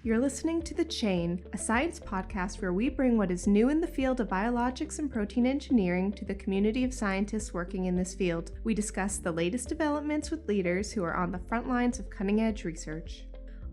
You're listening to The Chain, a science podcast where we bring what is new in the field of biologics and protein engineering to the community of scientists working in this field. We discuss the latest developments with leaders who are on the front lines of cutting-edge research.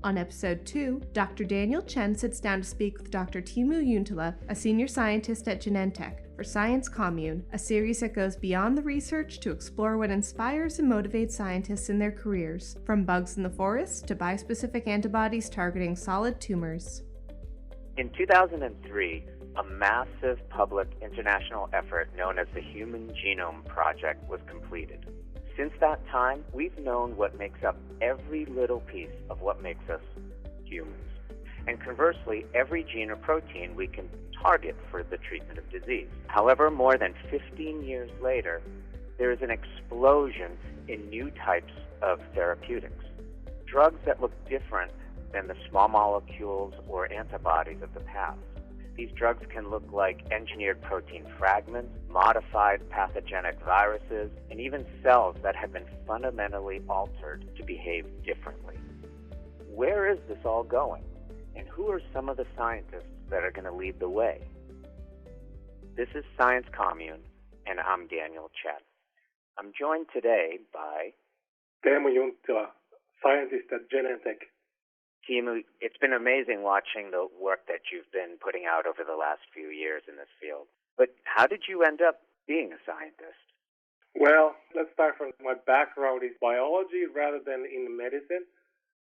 On episode 2, Dr. Daniel Chen sits down to speak with Dr. Teemu Junttila, a senior scientist at Genentech, for Science Commune, a series that goes beyond the research to explore what inspires and motivates scientists in their careers, from bugs in the forest to bispecific antibodies targeting solid tumors. In 2003, a massive public international effort known as the Human Genome Project was completed. Since that time, we've known what makes up every little piece of what makes us humans. And conversely, every gene or protein we can target for the treatment of disease. However, more than 15 years later, there is an explosion in new types of therapeutics. Drugs that look different than the small molecules or antibodies of the past. These drugs can look like engineered protein fragments, modified pathogenic viruses, and even cells that have been fundamentally altered to behave differently. Where is this all going? And who are some of the scientists that are going to lead the way? This is Science Commune, and I'm Daniel Chen. I'm joined today by Teemu Junttila, scientist at Genentech. Teemu, it's been amazing watching the work that you've been putting out over the last few years in this field. But how did you end up being a scientist? Well, let's start from my background is biology rather than in medicine.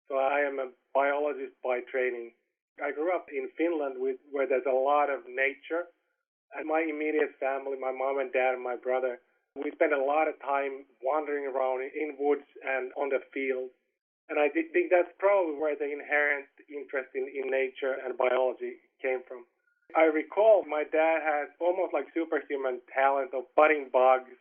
So I am a biologist by training. I grew up in Finland where there's a lot of nature. And my immediate family, my mom and dad and my brother, we spent a lot of time wandering around in woods and on the field. And I think that's probably where the inherent interest in nature and biology came from. I recall my dad had almost like superhuman talent of spotting bugs,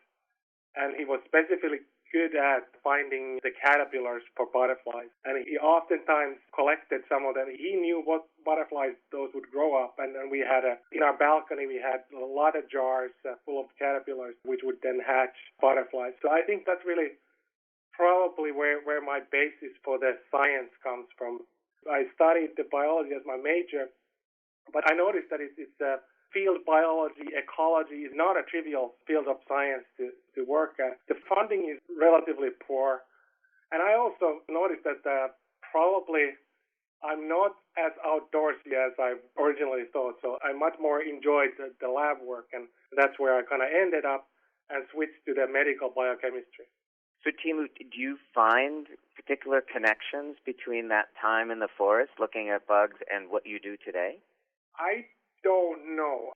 and he was specifically good at finding the caterpillars for butterflies. And he oftentimes collected some of them. He knew what butterflies those would grow up. And then we had in our balcony, we had a lot of jars full of caterpillars, which would then hatch butterflies. So I think that's really probably where my basis for the science comes from. I studied the biology as my major, but I noticed that it's field biology, ecology is not a trivial field of science to work at. The funding is relatively poor. And I also noticed that probably I'm not as outdoorsy as I originally thought. So I much more enjoyed the lab work. And that's where I kind of ended up and switched to the medical biochemistry. So, Teemu, do you find particular connections between that time in the forest looking at bugs and what you do today? I don't know.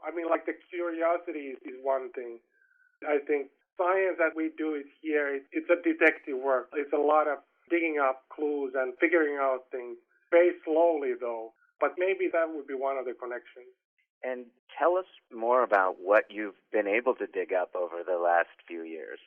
I mean, like the curiosity is one thing. I think science that we do here, it's a detective work. It's a lot of digging up clues and figuring out things. Very slowly, though. But maybe that would be one of the connections. And tell us more about what you've been able to dig up over the last few years.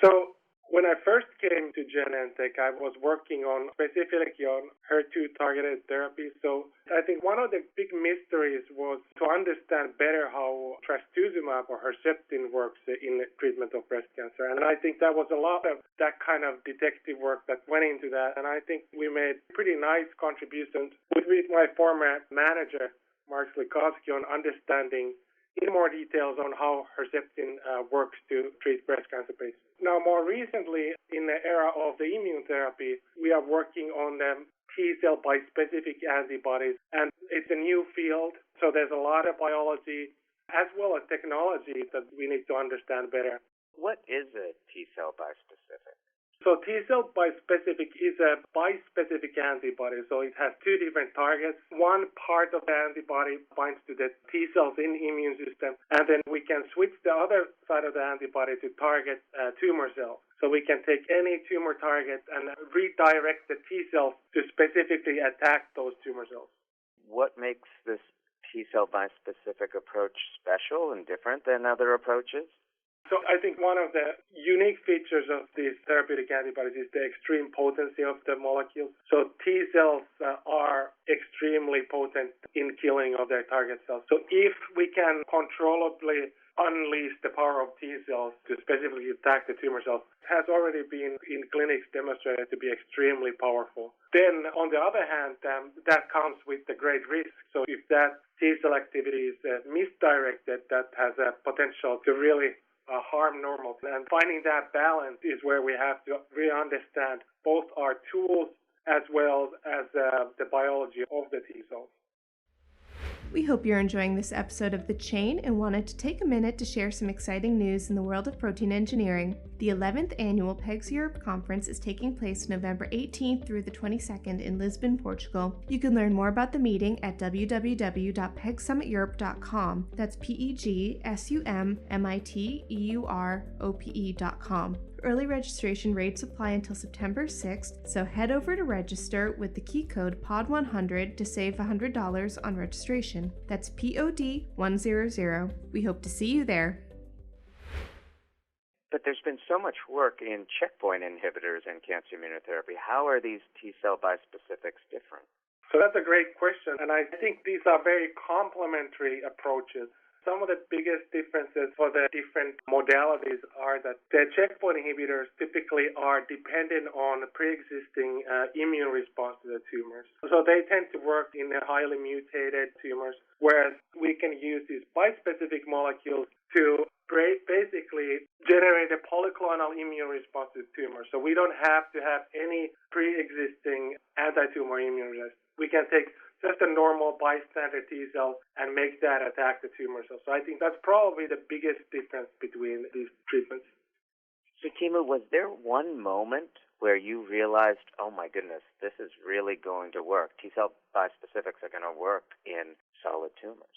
So when I first came to Genentech, I was working specifically on HER2-targeted therapies. So I think one of the big mysteries was to understand better how trastuzumab or Herceptin works in the treatment of breast cancer. And I think that was a lot of that kind of detective work that went into that. And I think we made pretty nice contributions with my former manager, Mark Slikowski, on understanding in more details on how Herceptin works to treat breast cancer patients. Now, more recently, in the era of the immunotherapy, we are working on the T-cell bispecific antibodies, and it's a new field, so there's a lot of biology as well as technology that we need to understand better. What is a T-cell bispecific? So T-cell bispecific is a bispecific antibody. So it has two different targets. One part of the antibody binds to the T-cells in the immune system, and then we can switch the other side of the antibody to target tumor cells. So we can take any tumor target and redirect the T-cells to specifically attack those tumor cells. What makes this T-cell bispecific approach special and different than other approaches? So I think one of the unique features of these therapeutic antibodies is the extreme potency of the molecules. So T cells are extremely potent in killing of their target cells. So if we can controllably unleash the power of T cells to specifically attack the tumor cells, it has already been in clinics demonstrated to be extremely powerful. Then on the other hand, that comes with the great risk. So if that T cell activity is misdirected, that has a potential to really harm normal. And finding that balance is where we have to really understand both our tools as well as the biology of the T cells. We hope you're enjoying this episode of The Chain and wanted to take a minute to share some exciting news in the world of protein engineering. The 11th annual PEGS Europe Conference is taking place November 18th through the 22nd in Lisbon, Portugal. You can learn more about the meeting at www.pegsummiteurope.com. That's PEGSUMMITEUROPE.com. Early registration rates apply until September 6th, so head over to register with the key code POD100 to save $100 on registration. That's POD100. We hope to see you there. But there's been so much work in checkpoint inhibitors in cancer immunotherapy. How are these T-cell bispecifics different? So that's a great question, and I think these are very complementary approaches. Some of the biggest differences for the different modalities are that the checkpoint inhibitors typically are dependent on pre-existing immune response to the tumors. So they tend to work in the highly mutated tumors, whereas we can use these bispecific molecules to basically generate a polyclonal immune response to the tumor. So we don't have to have any pre-existing anti-tumor immune response. We can take just a normal bystander T cell and make that attack the tumor cell. So I think that's probably the biggest difference between these treatments. So Teemu, was there one moment where you realized, oh my goodness, this is really going to work? T-cell bispecifics are going to work in solid tumors.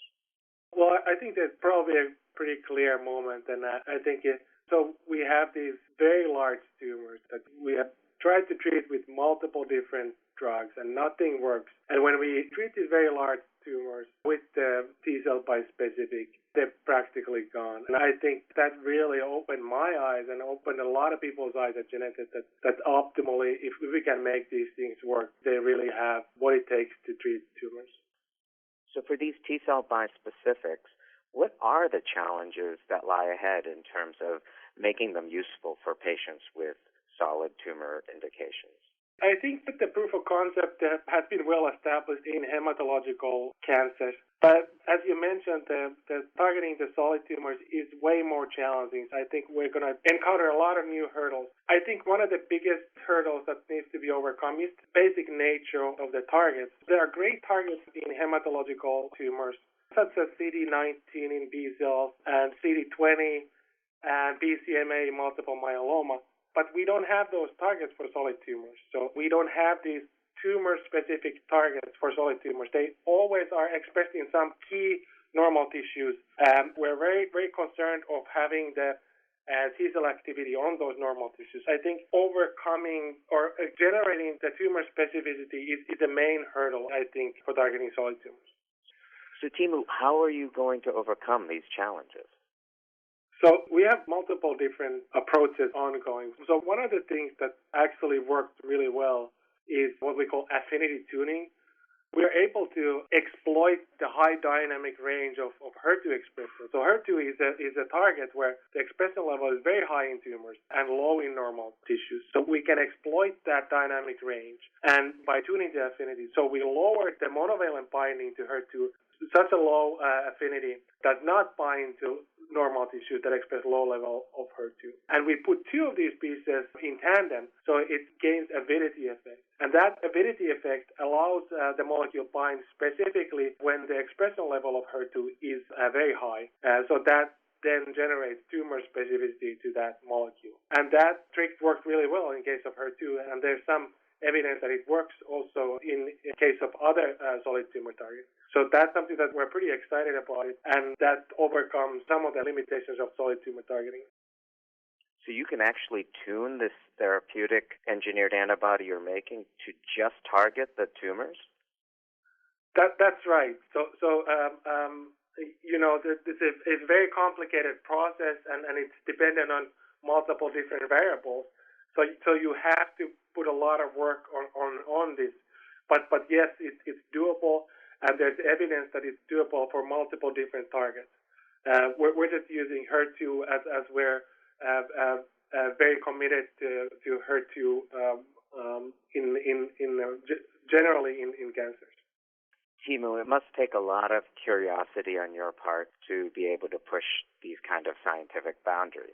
Well, I think there's probably a pretty clear moment, and I think so we have these very large tumors that we have tried to treat with multiple different drugs, and nothing works. And when we treat these very large tumors with the T-cell bispecific, they're practically gone. And I think that really opened my eyes and opened a lot of people's eyes at Genentech that optimally, if we can make these things work, they really have what it takes to treat tumors. So for these T-cell bispecifics, what are the challenges that lie ahead in terms of making them useful for patients with solid tumor indications? I think that the proof of concept has been well established in hematological cancers. But as you mentioned, the targeting the solid tumors is way more challenging. I think we're going to encounter a lot of new hurdles. I think one of the biggest hurdles that needs to be overcome is the basic nature of the targets. There are great targets in hematological tumors, such as CD19 in B cells and CD20 and BCMA multiple myeloma. But we don't have those targets for solid tumors. So we don't have these tumor-specific targets for solid tumors. They always are expressed in some key normal tissues. We're very, very concerned of having the T-cell activity on those normal tissues. I think overcoming or generating the tumor specificity is the main hurdle, I think, for targeting solid tumors. So, Teemu, how are you going to overcome these challenges? So we have multiple different approaches ongoing. So one of the things that actually works really well is what we call affinity tuning. We're able to exploit the high dynamic range of HER2 expression. So HER2 is a target where the expression level is very high in tumors and low in normal tissues. So we can exploit that dynamic range, and by tuning the affinity, so we lower the monovalent binding to HER2. Such a low affinity does not bind to normal tissues that express low level of HER2. And we put two of these pieces in tandem, so it gains avidity effect. And that avidity effect allows the molecule bind specifically when the expression level of HER2 is very high. So that then generates tumor specificity to that molecule. And that trick worked really well in case of HER2, and there's some evidence that it works also in case of other solid tumor targets. So that's something that we're pretty excited about, and that overcomes some of the limitations of solid tumor targeting. So you can actually tune this therapeutic engineered antibody you're making to just target the tumors? That's right. So It's a very complicated process, and it's dependent on multiple different variables. So you have to put a lot of work on this. But yes, it's doable, and there's evidence that it's doable for multiple different targets. We're just using HER2 as we're very committed to HER2 generally in cancers. Teemu, it must take a lot of curiosity on your part to be able to push these kind of scientific boundaries.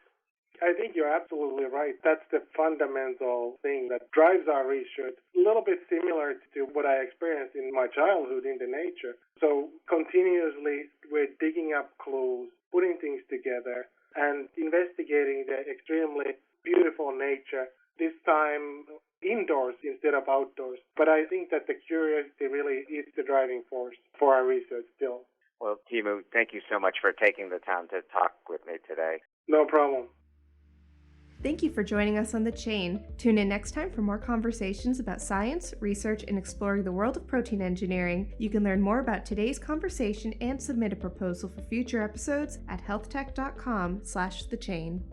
I think you're absolutely right. That's the fundamental thing that drives our research. A little bit similar to what I experienced in my childhood in the nature. So continuously, we're digging up clues, putting things together, and investigating the extremely beautiful nature, this time indoors instead of outdoors. But I think that the curiosity really is the driving force for our research still. Well, Teemu, thank you so much for taking the time to talk with me today. No problem. Thank you for joining us on The Chain. Tune in next time for more conversations about science, research, and exploring the world of protein engineering. You can learn more about today's conversation and submit a proposal for future episodes at healthtech.com/thechain.